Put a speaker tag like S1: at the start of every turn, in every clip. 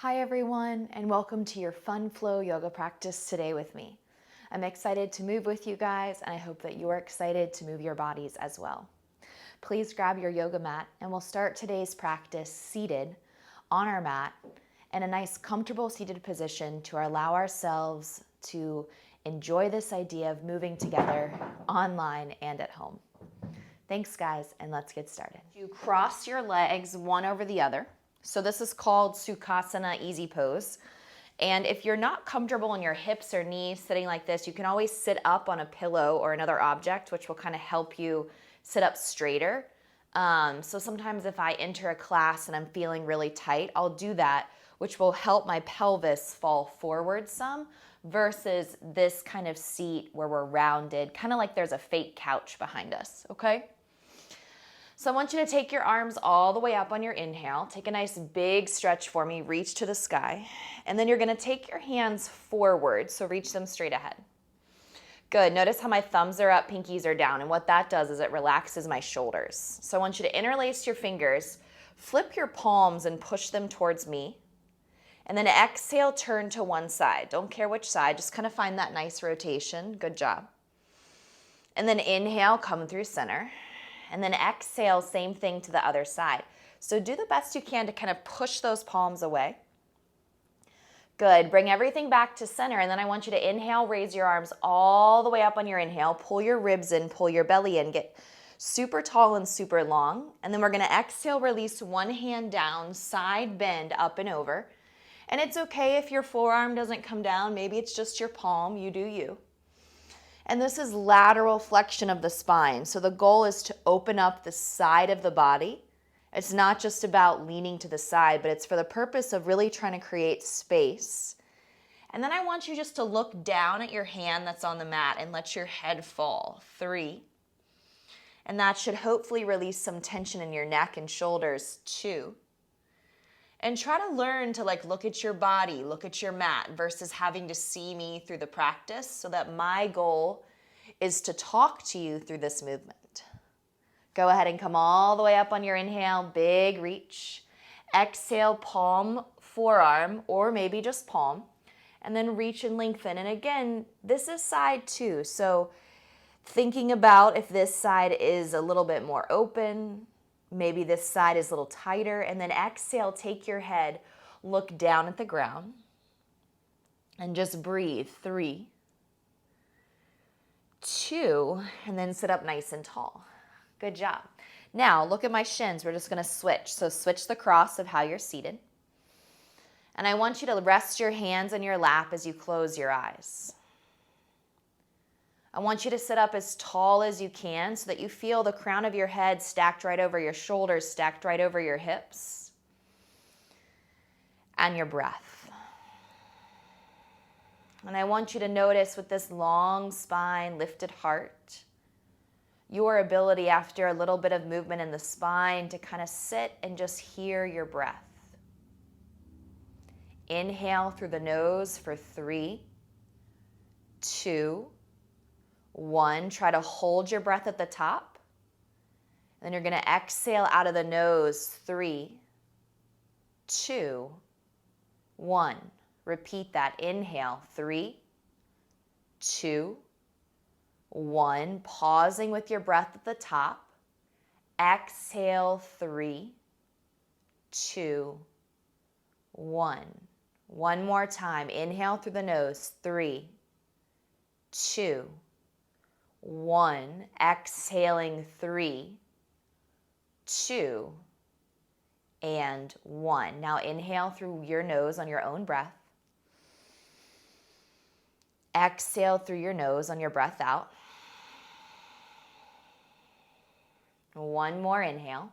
S1: Hi everyone, and welcome to your Fun Flow yoga practice today with me. I'm excited to move with you guys, and I hope that you are excited to move your bodies as well. Please grab your yoga mat, and we'll start today's practice seated on our mat in a nice comfortable seated position to allow ourselves to enjoy this idea of moving together online and at home. Thanks guys, and let's get started. You cross your legs one over the other. So this is called Sukhasana Easy Pose. And if you're not comfortable in your hips or knees sitting like this, you can always sit up on a pillow or another object, which will kind of help you sit up straighter. So sometimes if I enter a class and I'm feeling really tight, I'll do that, which will help my pelvis fall forward some versus this kind of seat where we're rounded, kind of like there's a fake couch behind us, okay? So I want you to take your arms all the way up on your inhale. Take a nice big stretch for me. Reach to the sky. And then you're going to take your hands forward, so reach them straight ahead. Good. Notice how my thumbs are up, pinkies are down. And what that does is it relaxes my shoulders. So I want you to interlace your fingers, flip your palms and push them towards me. And then exhale, turn to one side. Don't care which side. Just kind of find that nice rotation. Good job. And then inhale, come through center. And then exhale, same thing to the other side. So do the best you can to kind of push those palms away. Good. Bring everything back to center. And then I want you to inhale, raise your arms all the way up on your inhale. Pull your ribs in, pull your belly in. Get super tall and super long. And then we're going to exhale, release one hand down, side bend up and over. And it's okay if your forearm doesn't come down. Maybe it's just your palm. You do you. And this is lateral flexion of the spine. So the goal is to open up the side of the body. It's not just about leaning to the side, but it's for the purpose of really trying to create space. And then I want you just to look down at your hand that's on the mat and let your head fall. 3. And that should hopefully release some tension in your neck and shoulders. 2. And try to learn to look at your body, look at your mat versus having to see me through the practice, so that my goal is to talk to you through this movement. Go ahead and come all the way up on your inhale, big reach. Exhale, palm, forearm, or maybe just palm, and then reach and lengthen. And again, this is side 2. So thinking about if this side is a little bit more open, maybe this side is a little tighter, and then exhale, take your head, look down at the ground, and just breathe. 3, 2, and then sit up nice and tall. Good job. Now, look at my shins. We're just going to switch. So switch the cross of how you're seated. And I want you to rest your hands in your lap as you close your eyes. I want you to sit up as tall as you can so that you feel the crown of your head stacked right over your shoulders, stacked right over your hips, and your breath. And I want you to notice with this long spine, lifted heart, your ability after a little bit of movement in the spine to kind of sit and just hear your breath. Inhale through the nose for 3, 2, 1, try to hold your breath at the top. And then you're going to exhale out of the nose. 3, 2, 1. Repeat that. Inhale. 3, 2, 1. Pausing with your breath at the top. Exhale. 3, 2, 1. One more time. Inhale through the nose. 3, 2, 1. Exhaling. 3, 2, and 1. Now inhale through your nose on your own breath. Exhale through your nose on your breath out. One more inhale.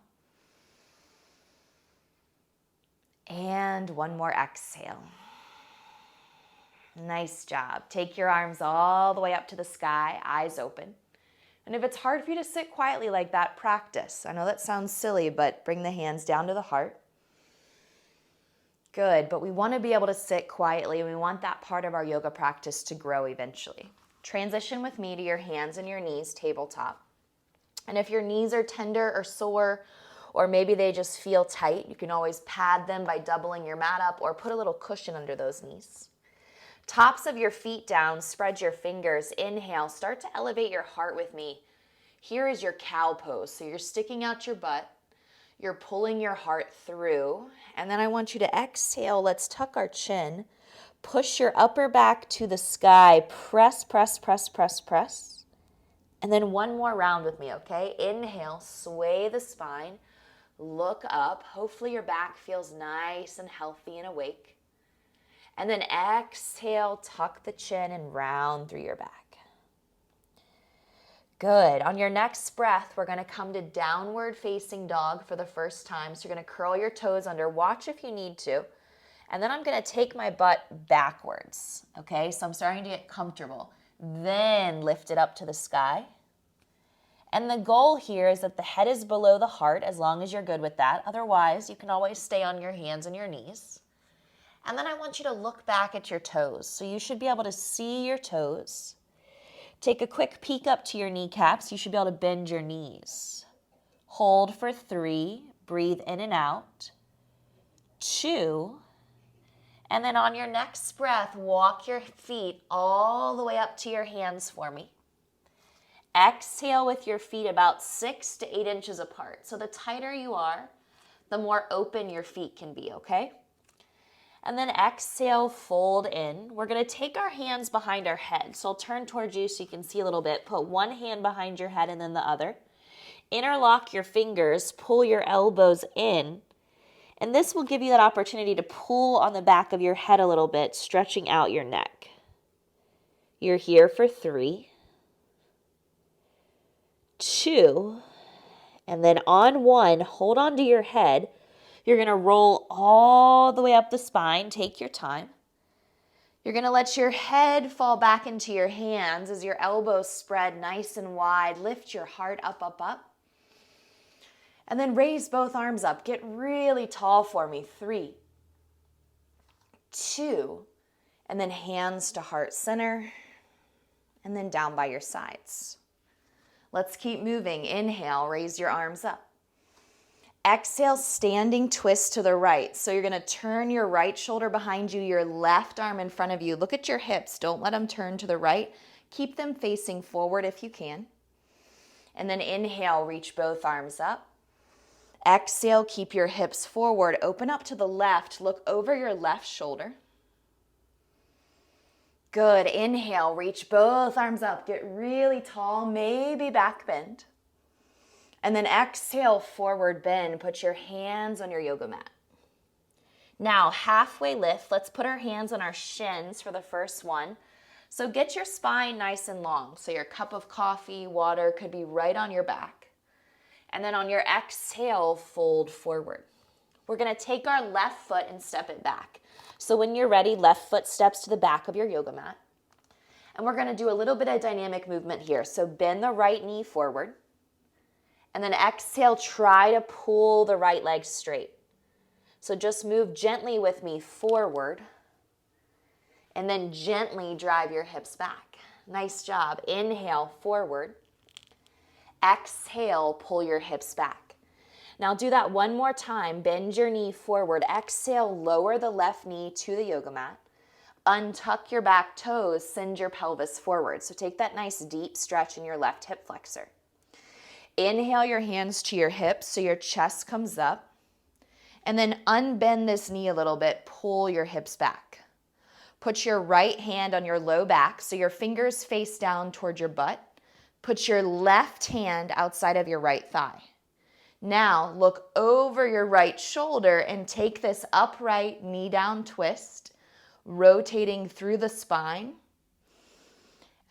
S1: And one more exhale. Nice job. Take your arms all the way up to the sky, eyes open. And if it's hard for you to sit quietly like that, practice. I know that sounds silly, but bring the hands down to the heart. Good, but we want to be able to sit quietly, and we want that part of our yoga practice to grow eventually. Transition with me to your hands and your knees, tabletop. And if your knees are tender or sore, or maybe they just feel tight. You can always pad them by doubling your mat up or put a little cushion under those knees. Tops of your feet down, spread your fingers. Inhale, start to elevate your heart with me. Here is your cow pose. So you're sticking out your butt. You're pulling your heart through. And then I want you to exhale. Let's tuck our chin. Push your upper back to the sky. Press, press, press, press, press. And then one more round with me, okay? Inhale, sway the spine. Look up. Hopefully your back feels nice and healthy and awake. And then exhale, tuck the chin and round through your back. Good. On your next breath, we're going to come to downward facing dog for the first time. So you're going to curl your toes under. Watch if you need to. And then I'm going to take my butt backwards. Okay, so I'm starting to get comfortable. Then lift it up to the sky. And the goal here is that the head is below the heart, as long as you're good with that. Otherwise, you can always stay on your hands and your knees. And then I want you to look back at your toes. So you should be able to see your toes. Take a quick peek up to your kneecaps. You should be able to bend your knees. Hold for 3. Breathe in and out. 2. And then on your next breath, walk your feet all the way up to your hands for me. Exhale with your feet about 6 to 8 inches apart. So the tighter you are, the more open your feet can be, okay? And then exhale, fold in. We're going to take our hands behind our head. So I'll turn towards you so you can see a little bit. Put one hand behind your head and then the other. Interlock your fingers, pull your elbows in. And this will give you that opportunity to pull on the back of your head a little bit, stretching out your neck. You're here for 3, 2, and then on 1, hold on to your head. You're going to roll all the way up the spine. Take your time. You're going to let your head fall back into your hands as your elbows spread nice and wide. Lift your heart up, up, up. And then raise both arms up. Get really tall for me. 3, 2, and then hands to heart center, and then down by your sides. Let's keep moving. Inhale, raise your arms up. Exhale, standing twist to the right. So you're going to turn your right shoulder behind you, your left arm in front of you. Look at your hips. Don't let them turn to the right. Keep them facing forward if you can. And then inhale, reach both arms up. Exhale, keep your hips forward. Open up to the left. Look over your left shoulder. Good. Inhale, reach both arms up. Get really tall, maybe back bend. And then exhale, forward bend. Put your hands on your yoga mat. Now, halfway lift. Let's put our hands on our shins for the first one. So get your spine nice and long. So your cup of coffee, water could be right on your back. And then on your exhale, fold forward. We're going to take our left foot and step it back. So when you're ready, left foot steps to the back of your yoga mat. And we're going to do a little bit of dynamic movement here. So bend the right knee forward. And then exhale, try to pull the right leg straight. So just move gently with me forward. And then gently drive your hips back. Nice job. Inhale, forward. Exhale, pull your hips back. Now do that one more time. Bend your knee forward. Exhale, lower the left knee to the yoga mat. Untuck your back toes, send your pelvis forward. So take that nice deep stretch in your left hip flexor. Inhale your hands to your hips so your chest comes up. And then unbend this knee a little bit. Pull your hips back. Put your right hand on your low back so your fingers face down toward your butt. Put your left hand outside of your right thigh. Now look over your right shoulder and take this upright knee down twist, rotating through the spine.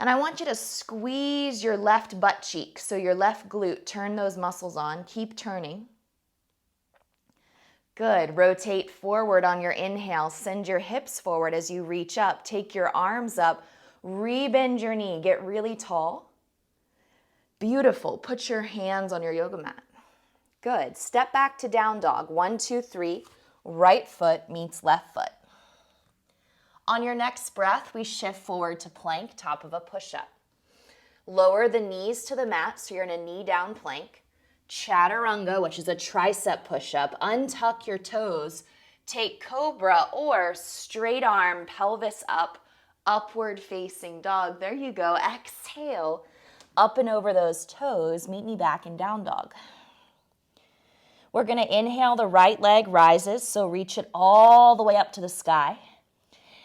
S1: And I want you to squeeze your left butt cheek, so your left glute, turn those muscles on, keep turning. Good. Rotate forward on your inhale. Send your hips forward as you reach up. Take your arms up. Rebend your knee. Get really tall. Beautiful. Put your hands on your yoga mat. Good. Step back to down dog. 1, 2, 3. Right foot meets left foot. On your next breath, we shift forward to plank, top of a push-up. Lower the knees to the mat, so you're in a knee down plank. Chaturanga, which is a tricep push-up. Untuck your toes. Take cobra or straight arm, pelvis up, upward facing dog. There you go. Exhale, up and over those toes. Meet me back in down dog. We're going to inhale, the right leg rises, so reach it all the way up to the sky.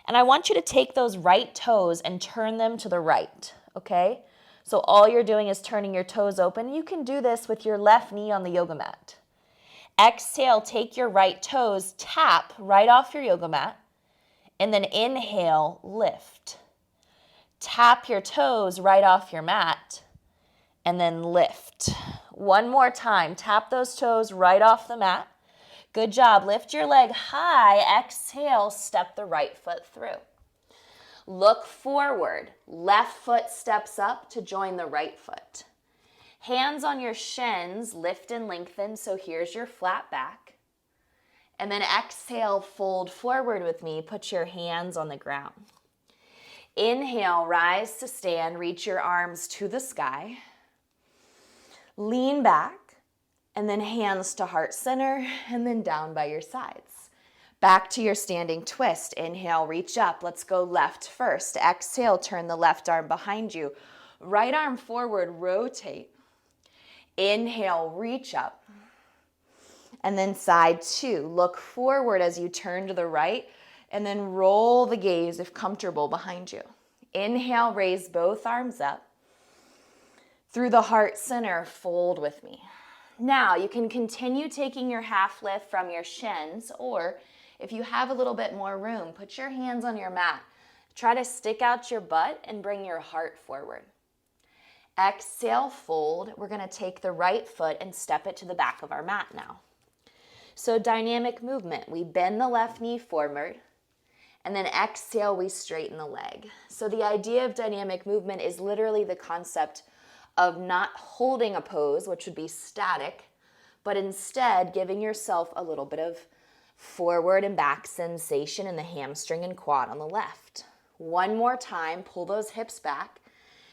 S1: And I want you to take those right toes and turn them to the right, okay? So all you're doing is turning your toes open. You can do this with your left knee on the yoga mat. Exhale, take your right toes, tap right off your yoga mat, and then inhale, lift. Tap your toes right off your mat, and then lift. One more time, tap those toes right off the mat. Good job, lift your leg high, exhale, step the right foot through. Look forward, left foot steps up to join the right foot. Hands on your shins, lift and lengthen, so here's your flat back. And then exhale, fold forward with me, put your hands on the ground. Inhale, rise to stand, reach your arms to the sky. Lean back, and then hands to heart center, and then down by your sides. Back to your standing twist. Inhale, reach up. Let's go left first. Exhale, turn the left arm behind you. Right arm forward, rotate. Inhale, reach up. And then side two. Look forward as you turn to the right, and then roll the gaze if comfortable behind you. Inhale, raise both arms up. Through the heart center, fold with me. Now you can continue taking your half lift from your shins, or if you have a little bit more room, put your hands on your mat. Try to stick out your butt and bring your heart forward. Exhale, fold. We're going to take the right foot and step it to the back of our mat now. So dynamic movement. We bend the left knee forward, and then exhale, we straighten the leg. So the idea of dynamic movement is literally the concept of not holding a pose, which would be static, but instead giving yourself a little bit of forward and back sensation in the hamstring and quad on the left. One more time, pull those hips back.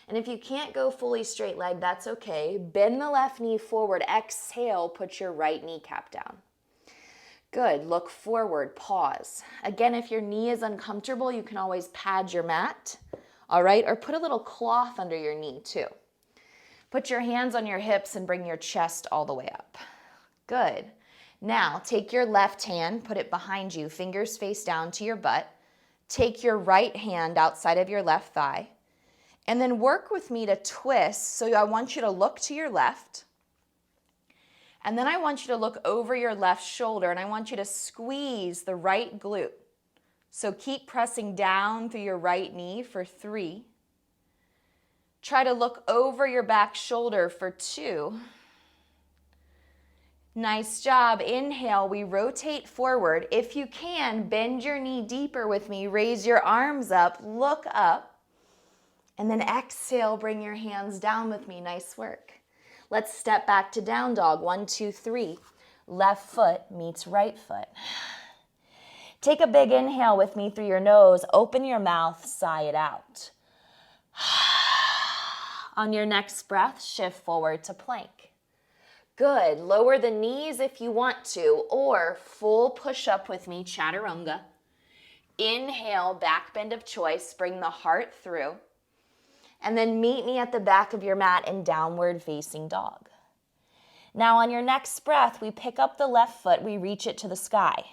S1: And if you can't go fully straight leg, that's okay. Bend the left knee forward. Exhale, put your right kneecap down. Good. Look forward. Pause. Again, if your knee is uncomfortable, you can always pad your mat, all right? Or put a little cloth under your knee too. Put your hands on your hips and bring your chest all the way up. Good. Now, take your left hand, put it behind you, fingers face down to your butt. Take your right hand outside of your left thigh. And then work with me to twist. So I want you to look to your left. And then I want you to look over your left shoulder, and I want you to squeeze the right glute. So keep pressing down through your right knee for 3. Try to look over your back shoulder for 2. Nice job. Inhale, we rotate forward. If you can, bend your knee deeper with me. Raise your arms up, look up. And then exhale, bring your hands down with me. Nice work. Let's step back to down dog. 1, 2, 3. Left foot meets right foot. Take a big inhale with me through your nose. Open your mouth, sigh it out. On your next breath, shift forward to plank. Good. Lower the knees if you want to, or full push up with me, chaturanga. Inhale, back bend of choice. Bring the heart through. And then meet me at the back of your mat in downward facing dog. Now on your next breath, we pick up the left foot, we reach it to the sky.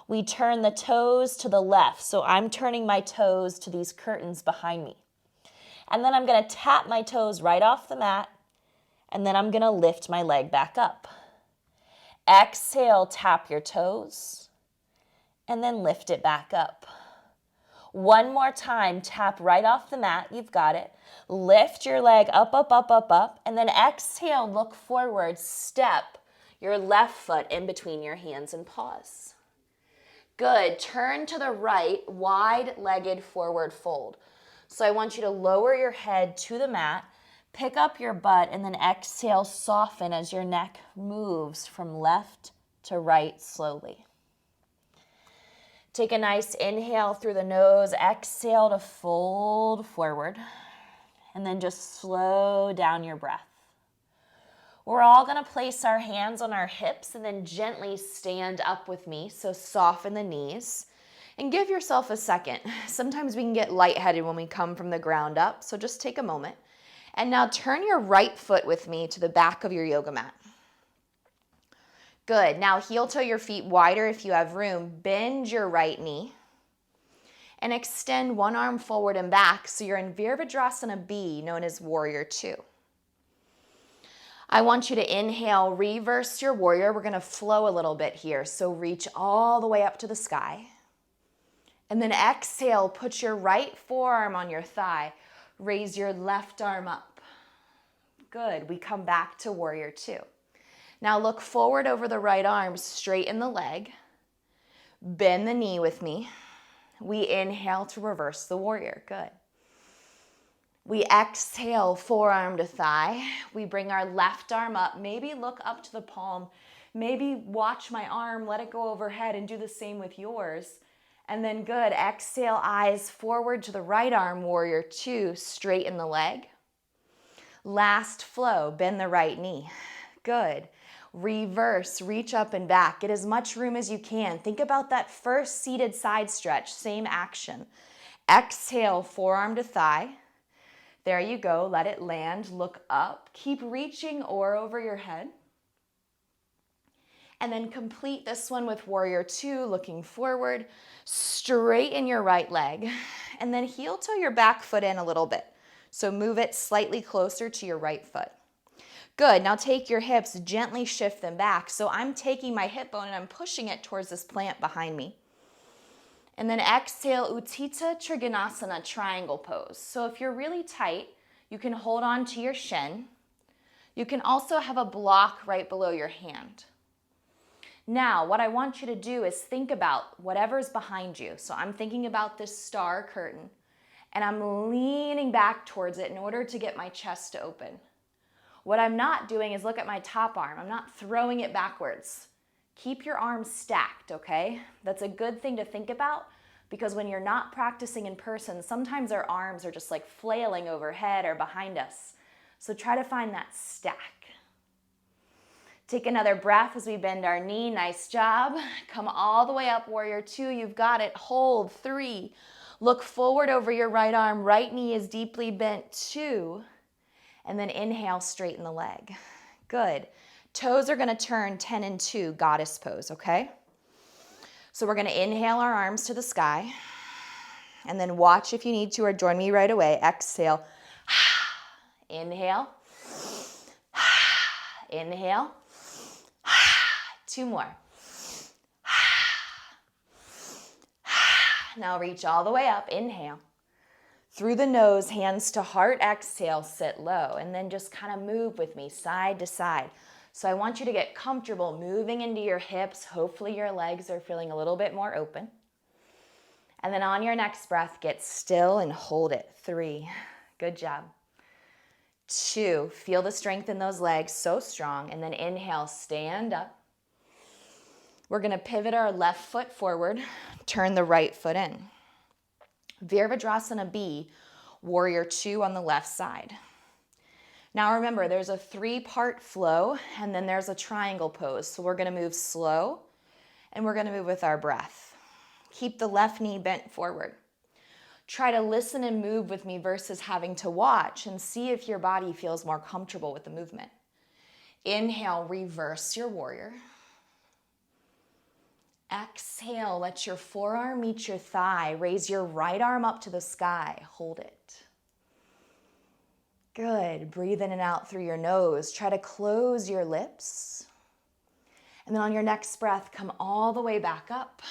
S1: We turn the toes to the left, so I'm turning my toes to these curtains behind me. And then I'm going to tap my toes right off the mat, and then I'm going to lift my leg back up. Exhale, tap your toes, and then lift it back up. One more time, tap right off the mat. You've got it. Lift your leg up, up, up, up, up. And then exhale, look forward. Step your left foot in between your hands and pause. Good. Turn to the right, wide-legged forward fold. So I want you to lower your head to the mat, pick up your butt, and then exhale, soften as your neck moves from left to right slowly. Take a nice inhale through the nose, exhale to fold forward, and then just slow down your breath. We're all gonna place our hands on our hips and then gently stand up with me. So soften the knees and give yourself a second. Sometimes we can get lightheaded when we come from the ground up, so just take a moment. And now turn your right foot with me to the back of your yoga mat. Good. Now heel toe your feet wider if you have room. Bend your right knee and extend one arm forward and back so you're in Virabhadrasana B, known as Warrior Two. I want you to inhale, reverse your warrior. We're going to flow a little bit here, so reach all the way up to the sky. And then exhale, put your right forearm on your thigh. Raise your left arm up. Good. We come back to Warrior Two. Now look forward over the right arm, straighten the leg. Bend the knee with me. We inhale to reverse the warrior. Good. We exhale, forearm to thigh. We bring our left arm up. Maybe look up to the palm. Maybe watch my arm, let it go overhead, and do the same with yours. And then good. Exhale, eyes forward to the right arm, Warrior Two. Straighten the leg. Last flow, bend the right knee. Good. Reverse, reach up and back. Get as much room as you can. Think about that first seated side stretch, same action. Exhale, forearm to thigh. There you go, let it land, look up. Keep reaching or over your head. And then complete this one with Warrior Two, looking forward. Straighten your right leg. And then heel toe your back foot in a little bit. So move it slightly closer to your right foot. Good, now take your hips, gently shift them back. So I'm taking my hip bone and I'm pushing it towards this plant behind me. And then exhale, Utthita Trigonasana, triangle pose. So if you're really tight, you can hold on to your shin. You can also have a block right below your hand. Now, what I want you to do is think about whatever's behind you. So I'm thinking about this star curtain, and I'm leaning back towards it in order to get my chest to open. What I'm not doing is look at my top arm. I'm not throwing it backwards. Keep your arms stacked, okay? That's a good thing to think about because when you're not practicing in person, sometimes our arms are just like flailing overhead or behind us. So try to find that stack. Take another breath as we bend our knee. Nice job. Come all the way up, Warrior Two. You've got it. Hold. 3. Look forward over your right arm. Right knee is deeply bent. 2. And then inhale, straighten the leg. Good. Toes are going to turn 10 and 2, goddess pose, okay? So we're going to inhale our arms to the sky. And then watch if you need to or join me right away. Exhale. Inhale. Inhale. 2 more. Now reach all the way up. Inhale. Through the nose, hands to heart, exhale, sit low, and then just kind of move with me side to side. So I want you to get comfortable moving into your hips. Hopefully your legs are feeling a little bit more open. And then on your next breath, get still and hold it. 3, good job. 2, feel the strength in those legs, so strong. And then inhale, stand up. We're gonna pivot our left foot forward, turn the right foot in. Virabhadrasana B, Warrior Two on the left side. Now remember, there's a 3-part flow and then there's a triangle pose. So we're gonna move slow and we're gonna move with our breath. Keep the left knee bent forward. Try to listen and move with me versus having to watch and see if your body feels more comfortable with the movement. Inhale, reverse your warrior. Exhale, let your forearm meet your thigh. Raise your right arm up to the sky. Hold it. Good. Breathe in and out through your nose. Try to close your lips. And then on your next breath, come all the way back up.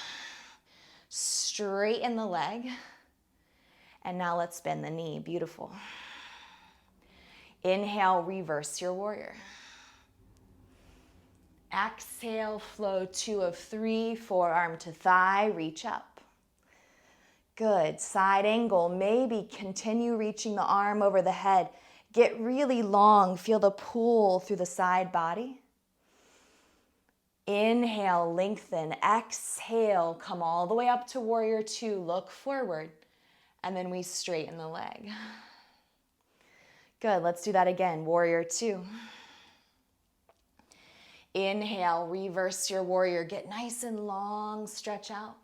S1: Straighten the leg. And now let's bend the knee. Beautiful. Inhale, reverse your warrior. Exhale, flow 2 of 3, forearm to thigh, reach up. Good, side angle, maybe continue reaching the arm over the head. Get really long, feel the pull through the side body. Inhale, lengthen, exhale, come all the way up to Warrior Two, look forward, and then we straighten the leg. Good, let's do that again, Warrior Two. Inhale, reverse your warrior. Get nice and long, stretch out.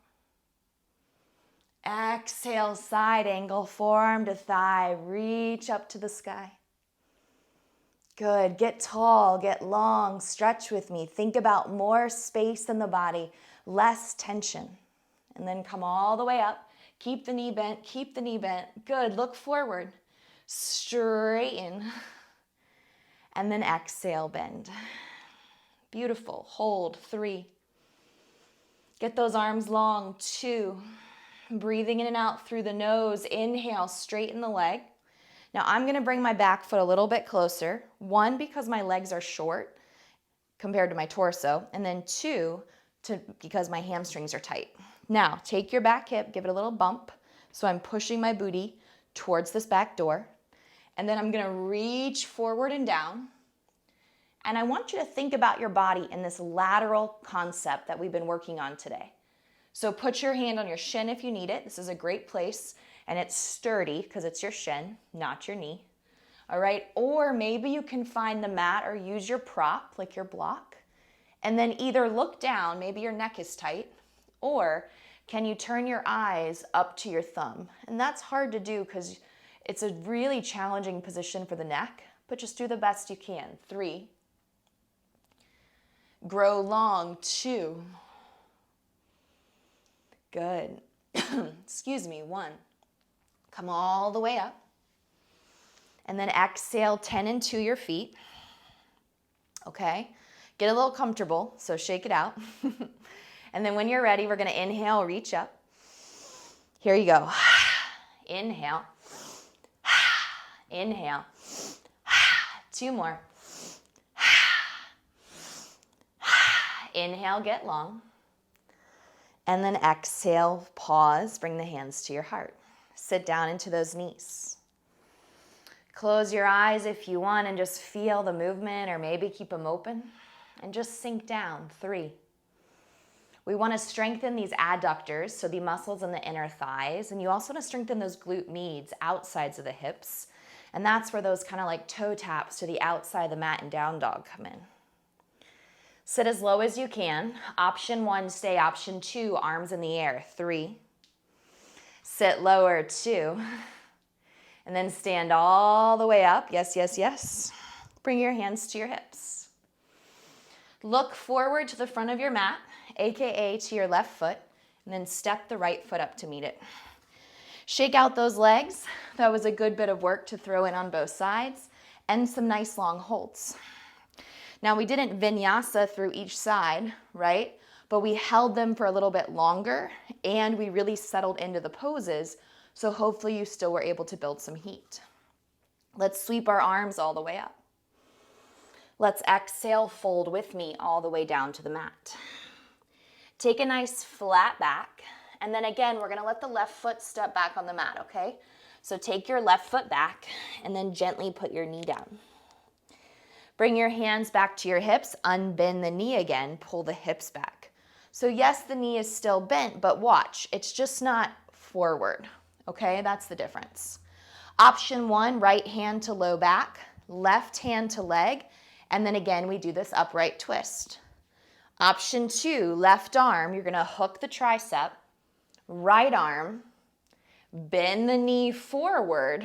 S1: Exhale, side angle, forearm to thigh. Reach up to the sky. Good. Get tall, get long, stretch with me. Think about more space in the body, less tension. And then come all the way up. Keep the knee bent, keep the knee bent. Good. Look forward. Straighten. And then exhale, bend. Beautiful. Hold. 3. Get those arms long. 2. Breathing in and out through the nose. Inhale, straighten the leg. Now I'm going to bring my back foot a little bit closer. 1, because my legs are short compared to my torso. And then 2, because my hamstrings are tight. Now take your back hip, give it a little bump. So I'm pushing my booty towards this back door. And then I'm going to reach forward and down. And I want you to think about your body in this lateral concept that we've been working on today. So put your hand on your shin if you need it. This is a great place. And it's sturdy because it's your shin, not your knee. All right? Or maybe you can find the mat or use your prop, like your block. And then either look down, maybe your neck is tight, or can you turn your eyes up to your thumb? And that's hard to do because it's a really challenging position for the neck, but just do the best you can. 3. Grow long. 2. Good. Excuse me. 1. Come all the way up. And then exhale 10 into your feet. Okay? Get a little comfortable, so shake it out. And then when you're ready, we're going to inhale, reach up. Here you go. Inhale. Inhale. 2 more. Inhale, get long. And then exhale, pause, bring the hands to your heart. Sit down into those knees. Close your eyes if you want and just feel the movement, or maybe keep them open and just sink down. 3. We want to strengthen these adductors, so the muscles in the inner thighs, and you also want to strengthen those glute medius, outsides of the hips, and that's where those kind of like toe taps to the outside of the mat and down dog come in. Sit as low as you can. Option 1, stay. Option 2, arms in the air. 3. Sit lower. 2. And then stand all the way up. Yes, yes, yes. Bring your hands to your hips. Look forward to the front of your mat, aka to your left foot, and then step the right foot up to meet it. Shake out those legs. That was a good bit of work to throw in on both sides, and some nice long holds. Now we didn't vinyasa through each side, right? But we held them for a little bit longer, and we really settled into the poses, so hopefully you still were able to build some heat. Let's sweep our arms all the way up. Let's exhale, fold with me all the way down to the mat. Take a nice flat back, and then again, we're gonna let the left foot step back on the mat, okay? So take your left foot back, and then gently put your knee down. Bring your hands back to your hips, unbend the knee again, pull the hips back. So yes, the knee is still bent, but watch, it's just not forward, okay? That's the difference. Option 1, right hand to low back, left hand to leg, and then again, we do this upright twist. Option 2, left arm, you're gonna hook the tricep, right arm, bend the knee forward,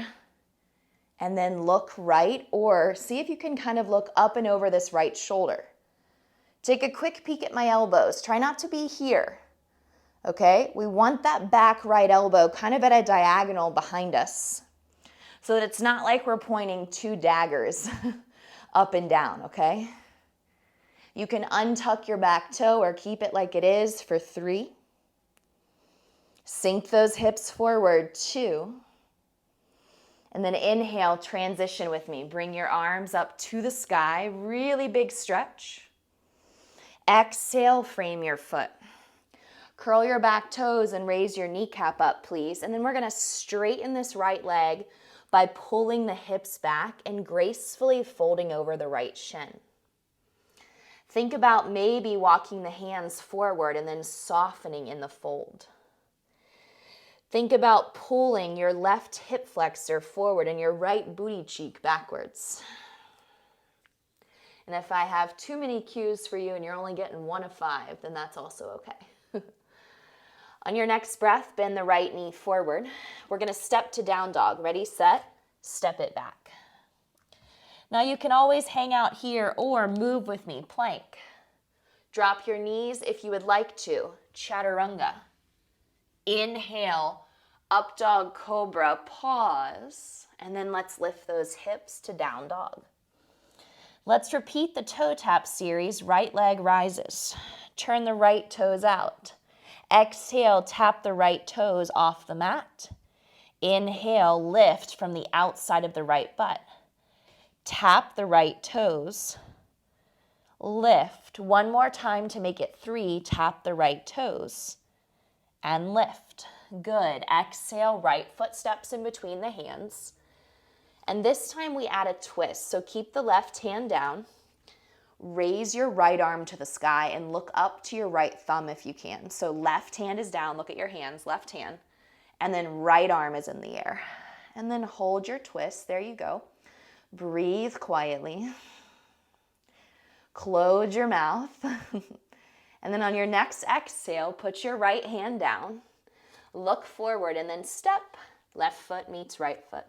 S1: and then look right, or see if you can kind of look up and over this right shoulder. Take a quick peek at my elbows. Try not to be here, okay? We want that back right elbow kind of at a diagonal behind us so that it's not like we're pointing 2 daggers up and down, okay? You can untuck your back toe or keep it like it is for 3. Sink those hips forward, 2. And then inhale, transition with me. Bring your arms up to the sky, really big stretch. Exhale, frame your foot. Curl your back toes and raise your kneecap up, please. And then we're gonna straighten this right leg by pulling the hips back and gracefully folding over the right shin. Think about maybe walking the hands forward and then softening in the fold. Think about pulling your left hip flexor forward and your right booty cheek backwards. And if I have too many cues for you and you're only getting 1 of 5, then that's also okay. On your next breath, bend the right knee forward. We're going to step to down dog. Ready, set, step it back. Now you can always hang out here or move with me, plank. Drop your knees if you would like to, chaturanga. Inhale, up dog cobra, pause, and then let's lift those hips to down dog. Let's repeat the toe tap series, right leg rises. Turn the right toes out. Exhale, tap the right toes off the mat. Inhale, lift from the outside of the right butt. Tap the right toes. Lift. One more time to make it 3. Tap the right toes. And lift. Good. Exhale, right foot steps in between the hands. And this time we add a twist. So keep the left hand down. Raise your right arm to the sky and look up to your right thumb if you can. So left hand is down, look at your hands, left hand, and then right arm is in the air. And then hold your twist, there you go. Breathe quietly. Close your mouth. And then on your next exhale, put your right hand down, look forward, and then step. Left foot meets right foot.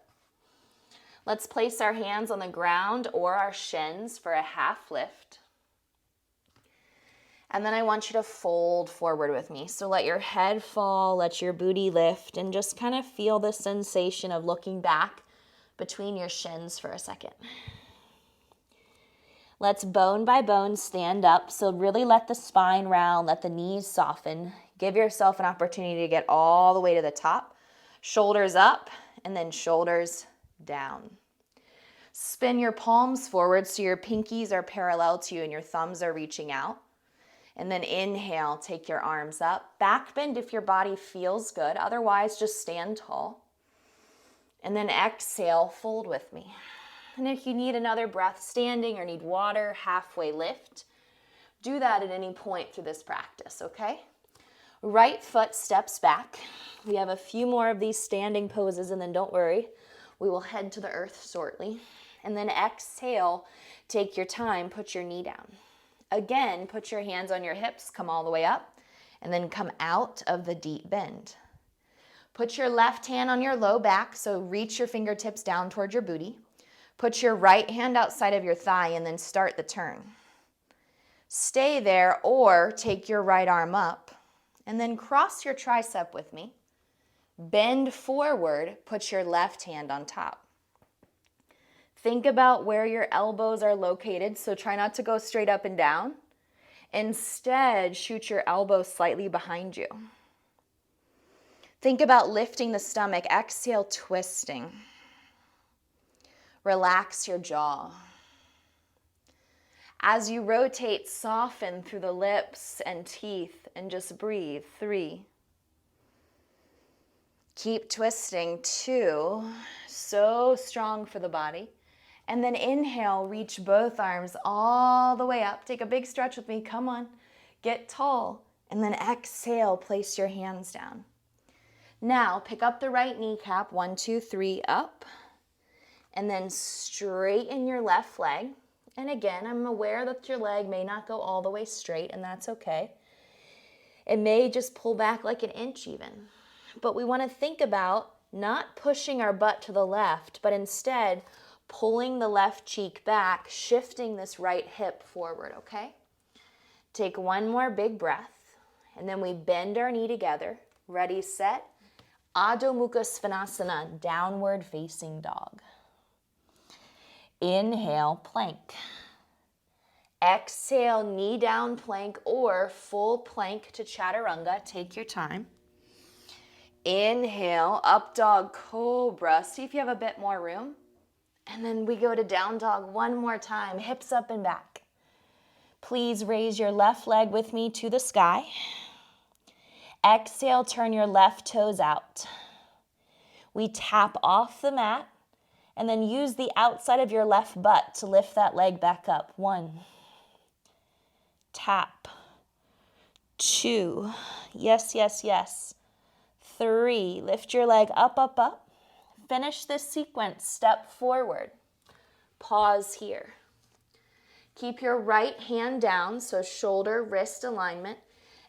S1: Let's place our hands on the ground or our shins for a half lift. And then I want you to fold forward with me. So let your head fall, let your booty lift, and just kind of feel the sensation of looking back between your shins for a second. Let's bone by bone stand up. So really let the spine round, let the knees soften. Give yourself an opportunity to get all the way to the top. Shoulders up, and then shoulders down. Spin your palms forward so your pinkies are parallel to you and your thumbs are reaching out. And then inhale, take your arms up. Back bend if your body feels good. Otherwise, just stand tall. And then exhale, fold with me. And if you need another breath standing or need water, halfway lift. Do that at any point through this practice, okay? Right foot steps back. We have a few more of these standing poses, and then don't worry, we will head to the earth shortly. And then exhale, take your time, put your knee down. Again, put your hands on your hips, come all the way up, and then come out of the deep bend. Put your left hand on your low back, so reach your fingertips down towards your booty. Put your right hand outside of your thigh and then start the turn. Stay there or take your right arm up and then cross your tricep with me. Bend forward, put your left hand on top. Think about where your elbows are located, so try not to go straight up and down. Instead, shoot your elbows slightly behind you. Think about lifting the stomach. Exhale, twisting. Relax your jaw. As you rotate, soften through the lips and teeth and just breathe. 3. Keep twisting. 2. So strong for the body. And then inhale, reach both arms all the way up. Take a big stretch with me. Come on. Get tall. And then exhale, place your hands down. Now, pick up the right kneecap. 1, 2, 3, up. And then straighten your left leg. And again, I'm aware that your leg may not go all the way straight, and that's okay. It may just pull back like an inch even. But we want to think about not pushing our butt to the left, but instead pulling the left cheek back, shifting this right hip forward, okay? Take one more big breath, and then we bend our knee together. Ready, set. Adho Mukha Svanasana, downward facing dog. Inhale, plank. Exhale, knee down plank or full plank to chaturanga. Take your time. Inhale, up dog cobra. See if you have a bit more room. And then we go to down dog one more time, hips up and back. Please raise your left leg with me to the sky. Exhale, turn your left toes out. We tap off the mat and then use the outside of your left butt to lift that leg back up. 1. Tap. 2. Yes, yes, yes. 3. Lift your leg up, up, up. Finish this sequence, step forward. Pause here. Keep your right hand down, so shoulder, wrist alignment,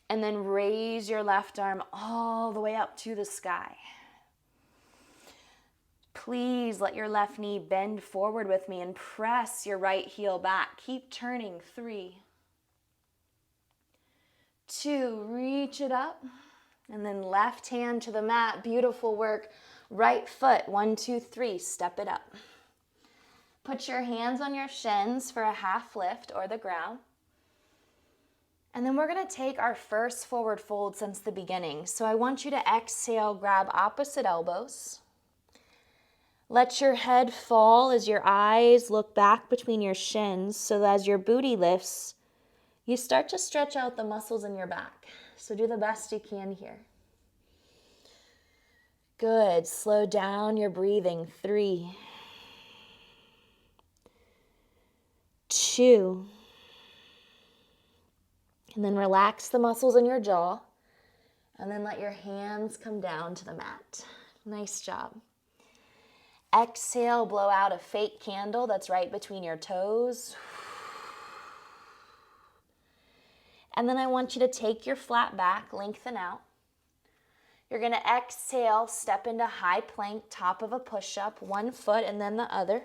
S1: and then raise your left arm all the way up to the sky. Please let your left knee bend forward with me and press your right heel back. Keep turning. 3, 2, reach it up, and then left hand to the mat. Beautiful work. Right foot, 1, 2, 3, step it up. Put your hands on your shins for a half lift or the ground. And then we're going to take our first forward fold since the beginning. So I want you to exhale, grab opposite elbows. Let your head fall as your eyes look back between your shins, so that as your booty lifts, you start to stretch out the muscles in your back. So do the best you can here. Good. Slow down your breathing. 3, 2, and then relax the muscles in your jaw, and then let your hands come down to the mat. Nice job. Exhale, blow out a fake candle that's right between your toes. And then I want you to take your flat back, lengthen out. You're going to exhale, step into high plank, top of a push-up, one foot and then the other.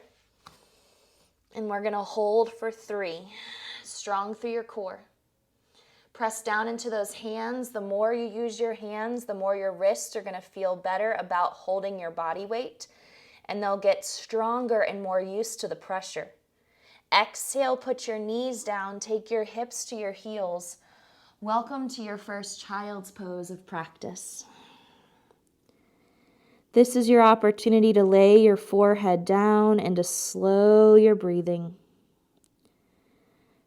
S1: And we're going to hold for 3, strong through your core. Press down into those hands. The more you use your hands, the more your wrists are going to feel better about holding your body weight, and they'll get stronger and more used to the pressure. Exhale, put your knees down, take your hips to your heels. Welcome to your first child's pose of practice. This is your opportunity to lay your forehead down and to slow your breathing,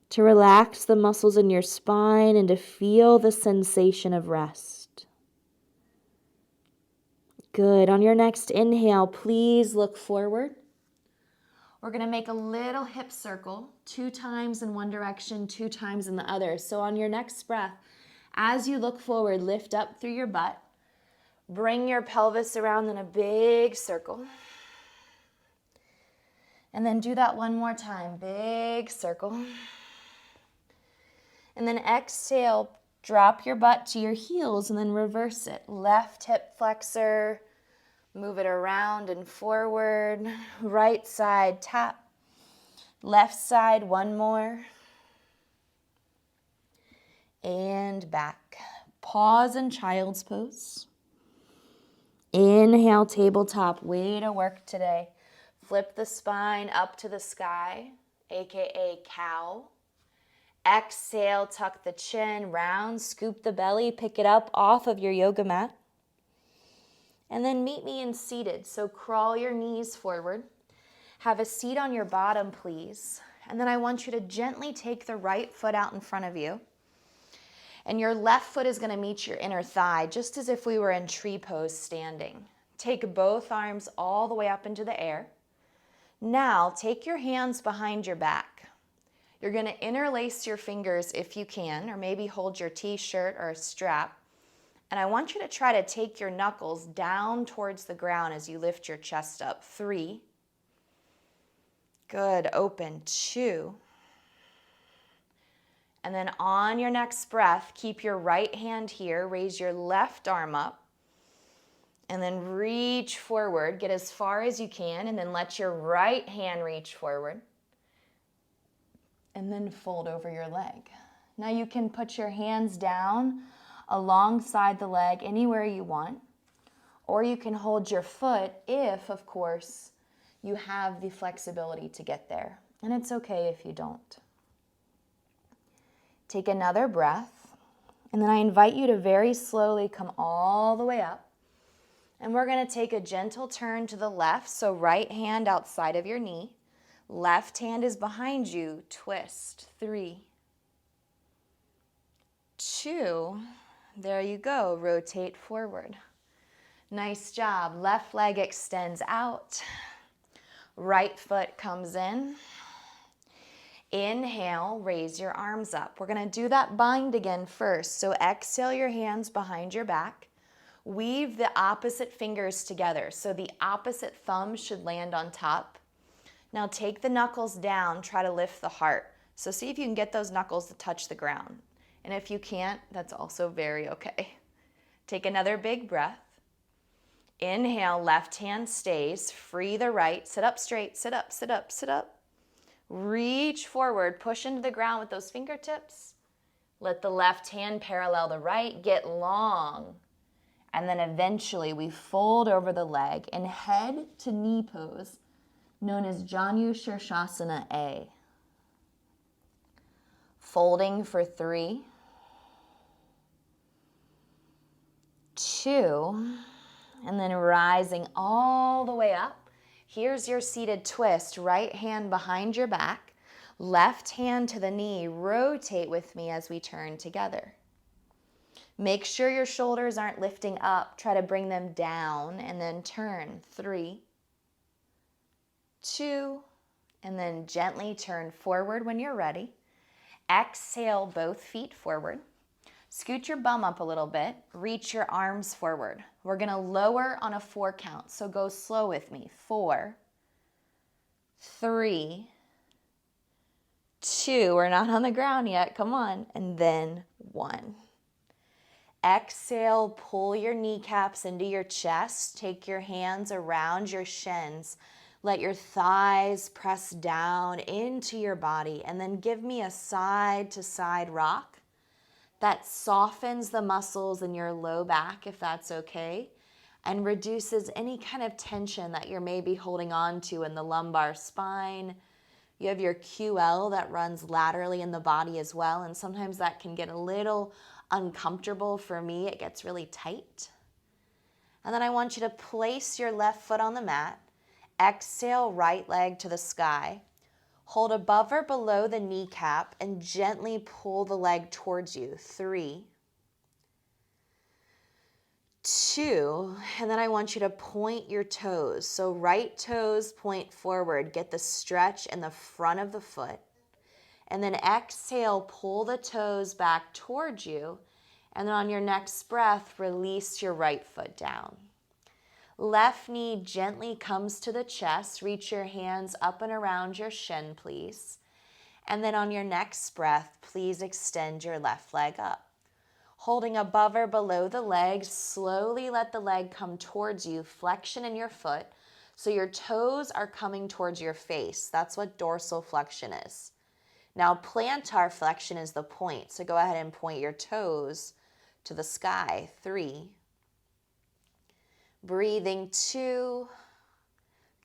S1: to relax the muscles in your spine and to feel the sensation of rest. Good. On your next inhale, please look forward. We're going to make a little hip circle, 2 times in one direction, 2 times in the other. So on your next breath, as you look forward, lift up through your butt. Bring your pelvis around in a big circle. And then do that one more time. Big circle. And then exhale, drop your butt to your heels and then reverse it. Left hip flexor, move it around and forward. Right side, tap. Left side, one more. And back. Pause in child's pose. Inhale, tabletop. Way to work today. Flip the spine up to the sky, aka cow. Exhale, tuck the chin, round, scoop the belly, pick it up off of your yoga mat. And then meet me in seated. So crawl your knees forward. Have a seat on your bottom, please. And then I want you to gently take the right foot out in front of you. And your left foot is going to meet your inner thigh, just as if we were in tree pose standing. Take both arms all the way up into the air. Now, take your hands behind your back. You're going to interlace your fingers if you can, or maybe hold your t-shirt or a strap. And I want you to try to take your knuckles down towards the ground as you lift your chest up. 3. Good. Open. 2. And then on your next breath, keep your right hand here. Raise your left arm up. And then reach forward. Get as far as you can. And then let your right hand reach forward. And then fold over your leg. Now you can put your hands down alongside the leg anywhere you want. Or you can hold your foot if, of course, you have the flexibility to get there. And it's okay if you don't. Take another breath, and then I invite you to very slowly come all the way up. And we're going to take a gentle turn to the left, so right hand outside of your knee. Left hand is behind you. Twist. 3, 2, there you go. Rotate forward. Nice job. Left leg extends out. Right foot comes in. Inhale, raise your arms up. We're going to do that bind again first. So exhale your hands behind your back. Weave the opposite fingers together. So the opposite thumb should land on top. Now take the knuckles down. Try to lift the heart. So see if you can get those knuckles to touch the ground. And if you can't, that's also very okay. Take another big breath. Inhale, left hand stays, free the right, sit up straight, sit up, sit up, sit up. Reach forward, push into the ground with those fingertips. Let the left hand parallel the right, get long. And then eventually we fold over the leg and head to knee pose, known as Janu Shirshasana A. Folding for 3, 2, and then rising all the way up. Here's your seated twist. Right hand behind your back, left hand to the knee. Rotate with me as we turn together. Make sure your shoulders aren't lifting up. Try to bring them down and then turn. 3, 2, and then gently turn forward when you're ready. Exhale, both feet forward. Scoot your bum up a little bit. Reach your arms forward. We're going to lower on a 4 count, so go slow with me. 4, 3, 2. We're not on the ground yet. Come on. And then 1. Exhale, pull your kneecaps into your chest. Take your hands around your shins. Let your thighs press down into your body, and then give me a side to side rock. That softens the muscles in your low back, if that's okay, and reduces any kind of tension that you're maybe holding on to in the lumbar spine. You have your QL that runs laterally in the body as well, and sometimes that can get a little uncomfortable. For me, it gets really tight. And then I want you to place your left foot on the mat. Exhale, right leg to the sky. Hold above or below the kneecap and gently pull the leg towards you. 3, 2, and then I want you to point your toes. So right toes point forward. Get the stretch in the front of the foot. And then exhale, pull the toes back towards you. And then on your next breath, release your right foot down. Left knee gently comes to the chest. Reach your hands up and around your shin, please. And then on your next breath, please extend your left leg up. Holding above or below the leg, slowly let the leg come towards you. Flexion in your foot, so your toes are coming towards your face. That's what dorsal flexion is. Now, plantar flexion is the point, so go ahead and point your toes to the sky. 3. Breathing 2.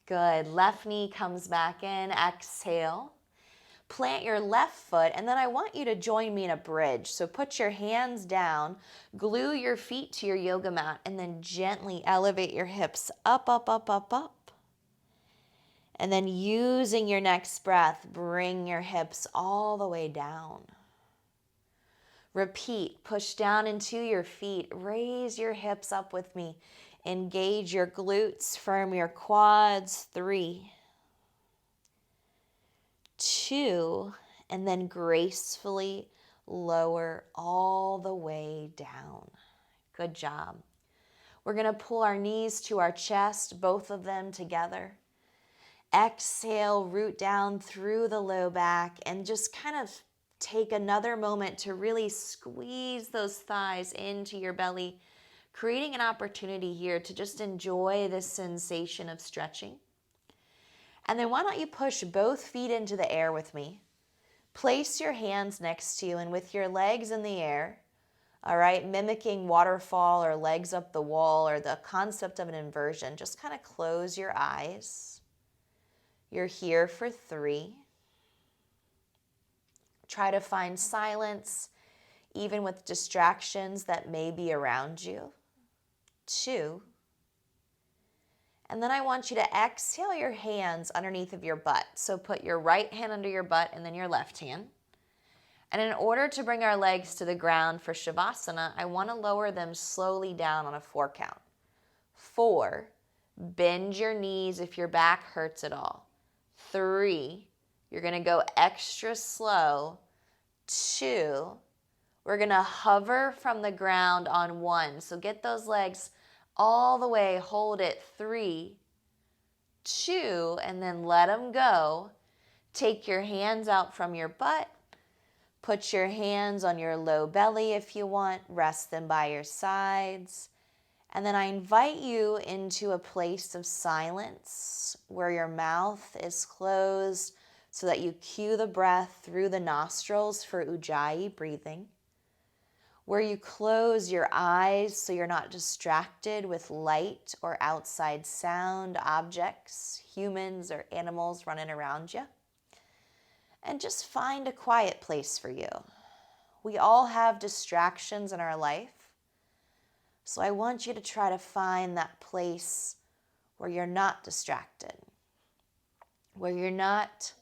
S1: Good. Left knee comes back in. Exhale. Plant your left foot, and then I want you to join me in a bridge. So put your hands down, glue your feet to your yoga mat, and then gently elevate your hips up, up, up, up, up. And then using your next breath, bring your hips all the way down. Repeat. Push down into your feet. Raise your hips up with me. Engage your glutes, firm your quads. 3, 2, and then gracefully lower all the way down. Good job. We're going to pull our knees to our chest, both of them together. Exhale, root down through the low back, and just kind of take another moment to really squeeze those thighs into your belly, creating an opportunity here to just enjoy this sensation of stretching. And then why don't you push both feet into the air with me? Place your hands next to you, and with your legs in the air, all right, mimicking waterfall or legs up the wall or the concept of an inversion, just kind of close your eyes. You're here for 3. Try to find silence, even with distractions that may be around you. 2. And then I want you to exhale your hands underneath of your butt. So put your right hand under your butt and then your left hand. And in order to bring our legs to the ground for Savasana, I want to lower them slowly down on a 4 count. 4, bend your knees if your back hurts at all. 3, you're going to go extra slow. 2, we're going to hover from the ground on 1. So get those legs all the way, hold it. 3, 2, and then let them go. Take your hands out from your butt. Put your hands on your low belly if you want. Rest them by your sides. And then I invite you into a place of silence where your mouth is closed so that you cue the breath through the nostrils for Ujjayi breathing. Where you close your eyes so you're not distracted with light or outside sound, objects, humans or animals running around you. And just find a quiet place for you. We all have distractions in our life. So I want you to try to find that place where you're not distracted, where you're not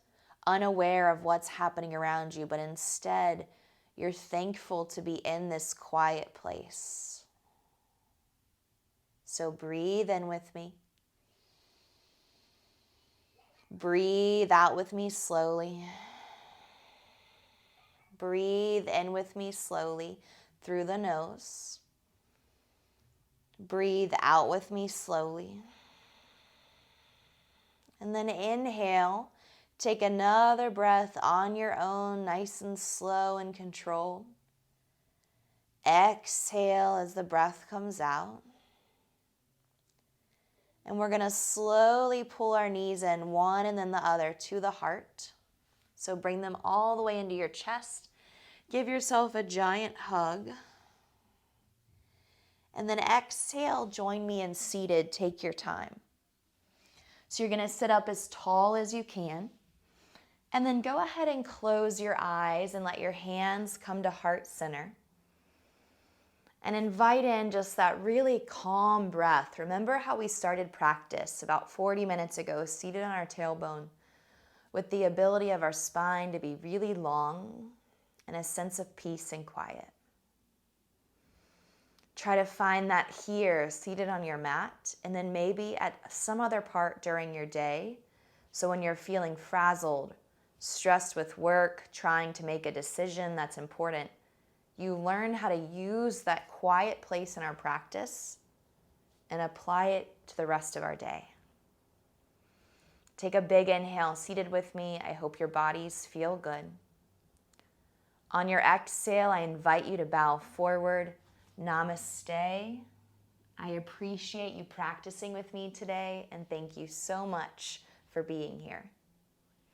S1: unaware of what's happening around you, but instead you're thankful to be in this quiet place. So breathe in with me. Breathe out with me slowly. Breathe in with me slowly through the nose. Breathe out with me slowly. And then inhale. Take another breath on your own, nice and slow and controlled. Exhale as the breath comes out. And we're going to slowly pull our knees in, one and then the other, to the heart. So bring them all the way into your chest. Give yourself a giant hug. And then exhale, join me in seated. Take your time. So you're going to sit up as tall as you can. And then go ahead and close your eyes and let your hands come to heart center. And invite in just that really calm breath. Remember how we started practice about 40 minutes ago, seated on our tailbone, with the ability of our spine to be really long and a sense of peace and quiet. Try to find that here, seated on your mat, and then maybe at some other part during your day. So when you're feeling frazzled, stressed with work, trying to make a decision that's important, you learn how to use that quiet place in our practice and apply it to the rest of our day. Take a big inhale, seated with me. I hope your bodies feel good. On your exhale, I invite you to bow forward. Namaste. I appreciate you practicing with me today, and thank you so much for being here.